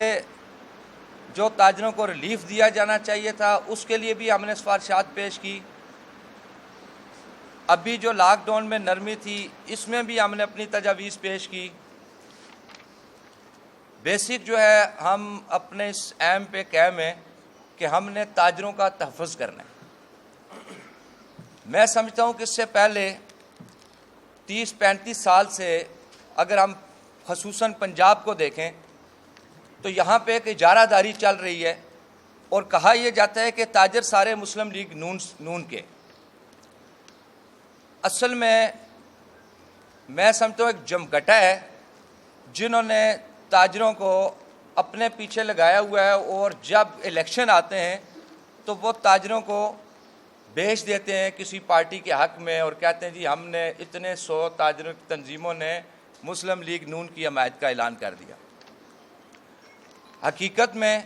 جو تاجروں کو ریلیف دیا جانا چاہیے تھا اس کے لیے بھی ہم نے سفارشات پیش کی۔ ابھی جو لاک ڈاؤن میں نرمی تھی اس میں بھی ہم نے اپنی تجاویز پیش کی۔ بیسک جو ہے ہم اپنے اس ایم پہ قائم ہیں کہ ہم نے تاجروں کا تحفظ کرنا ہے۔ میں سمجھتا ہوں کہ اس سے پہلے 30-35 سال سے اگر ہم خصوصاً پنجاب کو دیکھیں تو یہاں پہ ایک اجارہ داری چل رہی ہے اور کہا یہ جاتا ہے کہ تاجر سارے مسلم لیگ نون کے۔ اصل میں سمجھتا ہوں ایک جمگٹا ہے جنہوں نے تاجروں کو اپنے پیچھے لگایا ہوا ہے، اور جب الیکشن آتے ہیں تو وہ تاجروں کو بیچ دیتے ہیں کسی پارٹی کے حق میں اور کہتے ہیں جی ہم نے اتنے 100 تاجروں کی تنظیموں نے مسلم لیگ نون کی حمایت کا اعلان کر دیا۔ حقیقت میں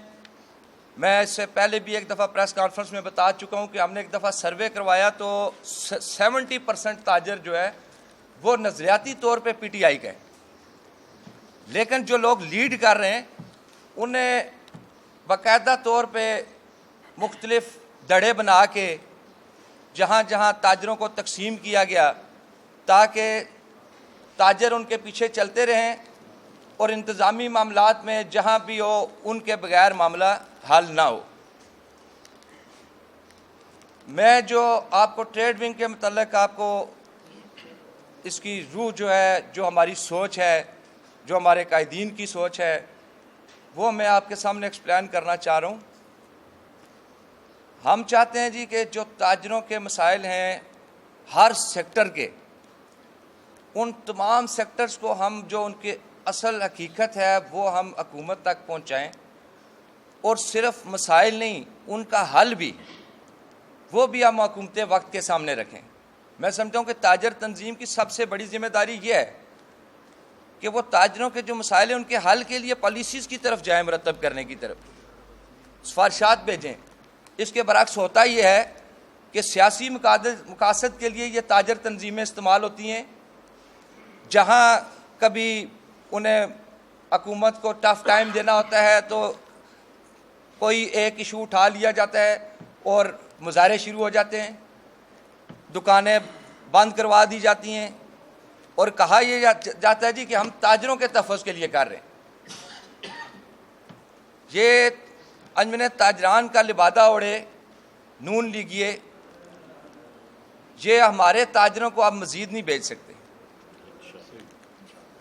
اس سے پہلے بھی ایک دفعہ پریس کانفرنس میں بتا چکا ہوں کہ ہم نے ایک دفعہ سروے کروایا تو 70% تاجر جو ہے وہ نظریاتی طور پہ پی ٹی آئی کا ہے، لیکن جو لوگ لیڈ کر رہے ہیں انہیں باقاعدہ طور پہ مختلف دڑے بنا کے جہاں جہاں تاجروں کو تقسیم کیا گیا تاکہ تاجر ان کے پیچھے چلتے رہیں اور انتظامی معاملات میں جہاں بھی ہو ان کے بغیر معاملہ حل نہ ہو۔ میں جو آپ کو ٹریڈ ونگ کے متعلق آپ کو اس کی روح جو ہے، جو ہماری سوچ ہے، جو ہمارے قائدین کی سوچ ہے، وہ میں آپ کے سامنے ایکسپلین کرنا چاہ رہا ہوں۔ ہم چاہتے ہیں جی کہ جو تاجروں کے مسائل ہیں ہر سیکٹر کے، ان تمام سیکٹرز کو ہم جو ان کے اصل حقیقت ہے وہ ہم حکومت تک پہنچائیں، اور صرف مسائل نہیں ان کا حل بھی وہ بھی ہم حکومت وقت کے سامنے رکھیں۔ میں سمجھتا ہوں کہ تاجر تنظیم کی سب سے بڑی ذمہ داری یہ ہے کہ وہ تاجروں کے جو مسائل ہیں ان کے حل کے لیے پالیسیز کی طرف جائیں، مرتب کرنے کی طرف سفارشات بھیجیں۔ اس کے برعکس ہوتا یہ ہے کہ سیاسی مقاصد کے لیے یہ تاجر تنظیمیں استعمال ہوتی ہیں، جہاں کبھی انہیں حکومت کو ٹف ٹائم دینا ہوتا ہے تو کوئی ایک ایشو اٹھا لیا جاتا ہے اور مظاہرے شروع ہو جاتے ہیں، دکانیں بند کروا دی جاتی ہیں، اور کہا یہ جاتا ہے جی کہ ہم تاجروں کے تحفظ کے لیے کر رہے ہیں۔ یہ انجمن تاجران کا لبادہ اوڑھے نون لیگیے، یہ ہمارے تاجروں کو آپ مزید نہیں بیچ سکتے۔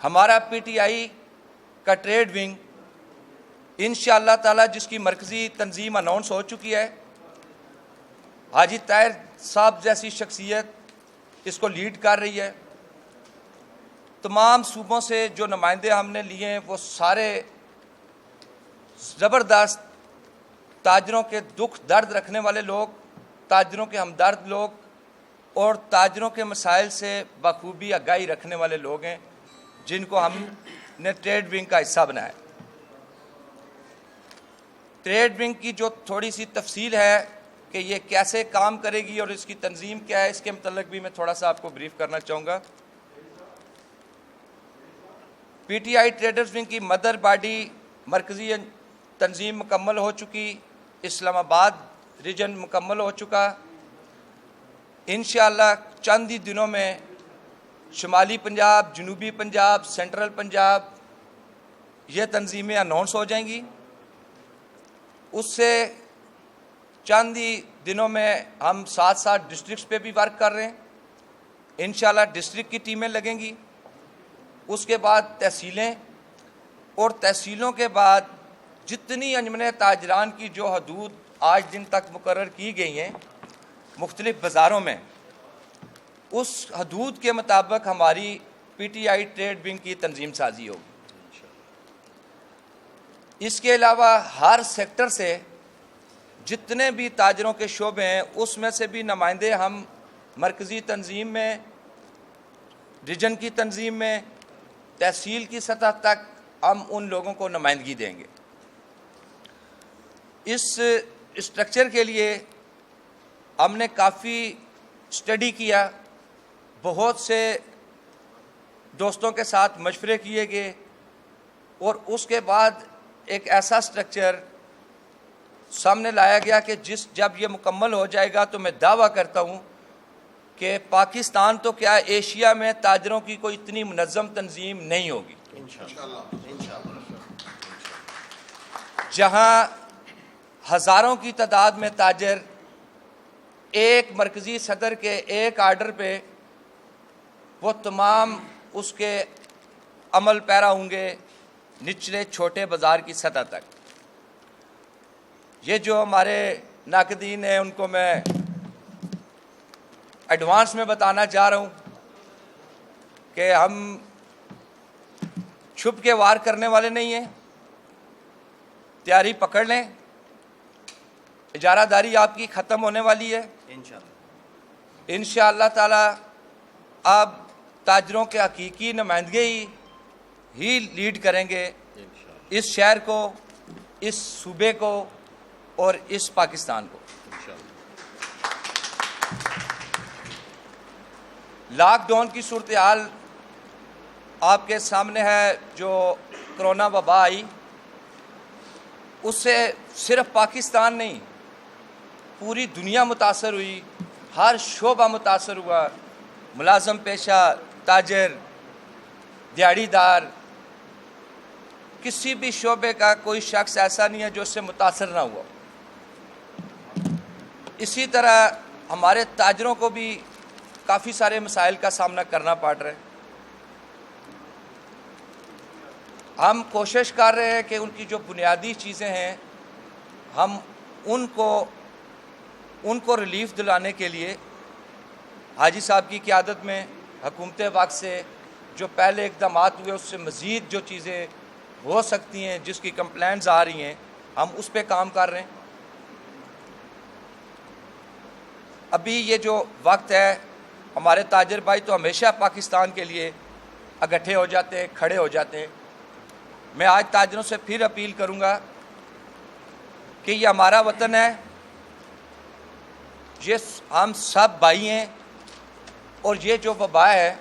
ہمارا پی ٹی آئی کا ٹریڈ ونگ انشاءاللہ تعالی جس کی مرکزی تنظیم اناؤنس ہو چکی ہے، حاجی طاہر صاحب جیسی شخصیت اس کو لیڈ کر رہی ہے۔ تمام صوبوں سے جو نمائندے ہم نے لیے ہیں وہ سارے زبردست تاجروں کے دکھ درد رکھنے والے لوگ، تاجروں کے ہمدرد لوگ، اور تاجروں کے مسائل سے بخوبی آگاہی رکھنے والے لوگ ہیں جن کو ہم نے ٹریڈ ونگ کا حصہ بنایا۔ ٹریڈ ونگ کی جو تھوڑی سی تفصیل ہے کہ یہ کیسے کام کرے گی اور اس کی تنظیم کیا ہے، اس کے متعلق بھی میں تھوڑا سا آپ کو بریف کرنا چاہوں گا۔ P T I traders wing کی مدر باڈی مرکزی تنظیم مکمل ہو چکی، اسلام آباد ریجن مکمل ہو چکا۔ انشاءاللہ چند ہی دنوں میں شمالی پنجاب، جنوبی پنجاب، سینٹرل پنجاب یہ تنظیمیں اناؤنس ہو جائیں گی۔ اس سے چند ہی دنوں میں ہم ساتھ ڈسٹرکٹس پہ بھی ورک کر رہے ہیں۔ انشاءاللہ ڈسٹرکٹ کی ٹیمیں لگیں گی، اس کے بعد تحصیلیں، اور تحصیلوں کے بعد جتنی انجمن تاجران کی جو حدود آج دن تک مقرر کی گئی ہیں مختلف بازاروں میں، اس حدود کے مطابق ہماری P T I trade wing کی تنظیم سازی ہوگی۔ اس کے علاوہ ہر سیکٹر سے جتنے بھی تاجروں کے شعبے ہیں اس میں سے بھی نمائندے ہم مرکزی تنظیم میں، ریجن کی تنظیم میں، تحصیل کی سطح تک ہم ان لوگوں کو نمائندگی دیں گے۔ اس اسٹرکچر کے لیے ہم نے کافی اسٹڈی کیا، بہت سے دوستوں کے ساتھ مشورے کیے گئے، اور اس کے بعد ایک ایسا سٹرکچر سامنے لایا گیا کہ جب یہ مکمل ہو جائے گا تو میں دعویٰ کرتا ہوں کہ پاکستان تو کیا ایشیا میں تاجروں کی کوئی اتنی منظم تنظیم نہیں ہوگی، جہاں ہزاروں کی تعداد میں تاجر ایک مرکزی صدر کے ایک آرڈر پہ وہ تمام اس کے عمل پیرا ہوں گے نچلے چھوٹے بازار کی سطح تک۔ یہ جو ہمارے ناقدین ہیں ان کو میں ایڈوانس میں بتانا چاہ رہا ہوں کہ ہم چھپ کے وار کرنے والے نہیں ہیں، تیاری پکڑ لیں، اجارہ داری آپ کی ختم ہونے والی ہے انشاءاللہ تعالی۔ آپ تاجروں کے حقیقی نمائندگی ہی لیڈ کریں گے اس شہر کو، اس صوبے کو اور اس پاکستان کو۔ لاک ڈاؤن کی صورتحال آپ کے سامنے ہے، جو کرونا وبا آئی اس سے صرف پاکستان نہیں پوری دنیا متاثر ہوئی، ہر شعبہ متاثر ہوا، ملازم پیشہ، تاجر، دیہڑی دار، کسی بھی شعبے کا کوئی شخص ایسا نہیں ہے جو اس سے متاثر نہ ہوا۔ اسی طرح ہمارے تاجروں کو بھی کافی سارے مسائل کا سامنا کرنا پڑ رہا ہے۔ ہم کوشش کر رہے ہیں کہ ان کی جو بنیادی چیزیں ہیں ہم ان کو ریلیف دلانے کے لیے حاجی صاحب کی قیادت میں حکومت وقت سے جو پہلے اقدامات ہوئے اس سے مزید جو چیزیں ہو سکتی ہیں، جس کی کمپلینٹس آ رہی ہیں، ہم اس پہ کام کر رہے ہیں۔ ابھی یہ جو وقت ہے ہمارے تاجر بھائی تو ہمیشہ پاکستان کے لیے اکٹھے ہو جاتے ہیں، کھڑے ہو جاتے ہیں۔ میں آج تاجروں سے پھر اپیل کروں گا کہ یہ ہمارا وطن ہے، یہ ہم سب بھائی ہیں، اور یہ جو وبا ہے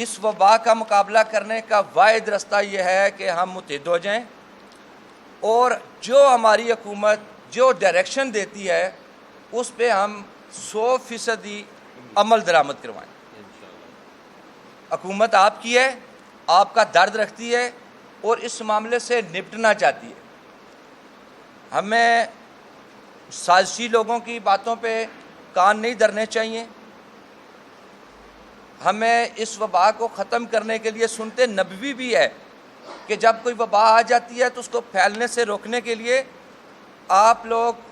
اس وبا کا مقابلہ کرنے کا واحد رستہ یہ ہے کہ ہم متحد ہو جائیں، اور جو ہماری حکومت جو ڈائریکشن دیتی ہے اس پہ ہم 100% عمل درآمد کروائیں۔ حکومت آپ کی ہے، آپ کا درد رکھتی ہے اور اس معاملے سے نپٹنا چاہتی ہے۔ ہمیں سازشی لوگوں کی باتوں پہ کان نہیں دھرنے چاہیے۔ ہمیں اس وبا کو ختم کرنے کے لیے سنت نبوی بھی ہے کہ جب کوئی وبا آ جاتی ہے تو اس کو پھیلنے سے روکنے کے لیے آپ لوگ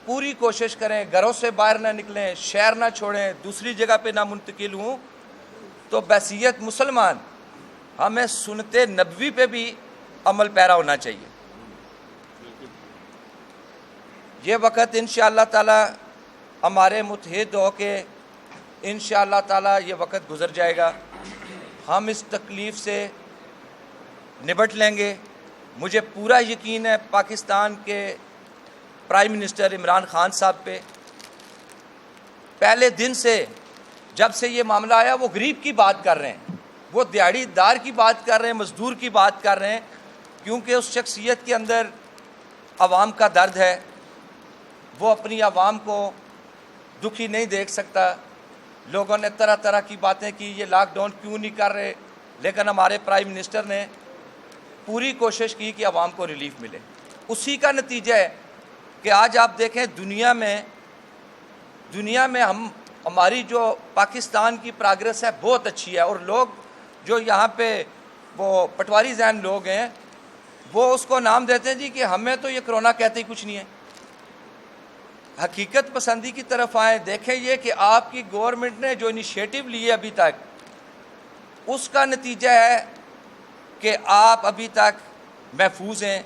پوری کوشش کریں، گھروں سے باہر نہ نکلیں، شہر نہ چھوڑیں، دوسری جگہ پہ نہ منتقل ہوں۔ تو بحیثیت مسلمان ہمیں سنت نبوی پہ بھی عمل پیرا ہونا چاہیے۔ یہ وقت انشاءاللہ تعالی ہمارے متحد ہو کے انشاءاللہ تعالی یہ وقت گزر جائے گا، ہم اس تکلیف سے نبٹ لیں گے۔ مجھے پورا یقین ہے پاکستان کے پرائم منسٹر عمران خان صاحب پہ، پہلے دن سے جب سے یہ معاملہ آیا وہ غریب کی بات کر رہے ہیں، وہ دیہڑی دار کی بات کر رہے ہیں، مزدور کی بات کر رہے ہیں، کیونکہ اس شخصیت کے اندر عوام کا درد ہے۔ وہ اپنی عوام کو دکھی نہیں دیکھ سکتا۔ لوگوں نے طرح طرح کی باتیں کی، یہ لاک ڈاؤن کیوں نہیں کر رہے، لیکن ہمارے پرائم منسٹر نے پوری کوشش کی کہ عوام کو ریلیف ملے۔ اسی کا نتیجہ ہے کہ آج آپ دیکھیں دنیا میں ہماری جو پاکستان کی پراگریس ہے بہت اچھی ہے، اور لوگ جو یہاں پہ وہ پٹواری ذہن لوگ ہیں وہ اس کو نام دیتے ہیں جی کہ ہمیں تو یہ کرونا کہتے ہی کچھ نہیں ہے۔ حقیقت پسندی کی طرف آئیں، دیکھیں یہ کہ آپ کی گورنمنٹ نے جو انیشیٹو لیے ابھی تک اس کا نتیجہ ہے کہ آپ ابھی تک محفوظ ہیں،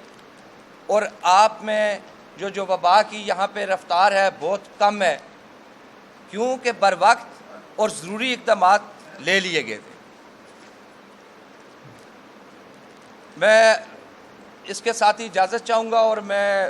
اور آپ میں جو وبا کی یہاں پہ رفتار ہے بہت کم ہے، کیونکہ بر وقت اور ضروری اقدامات لے لیے گئے تھے۔ میں اس کے ساتھ ہی اجازت چاہوں گا، اور میں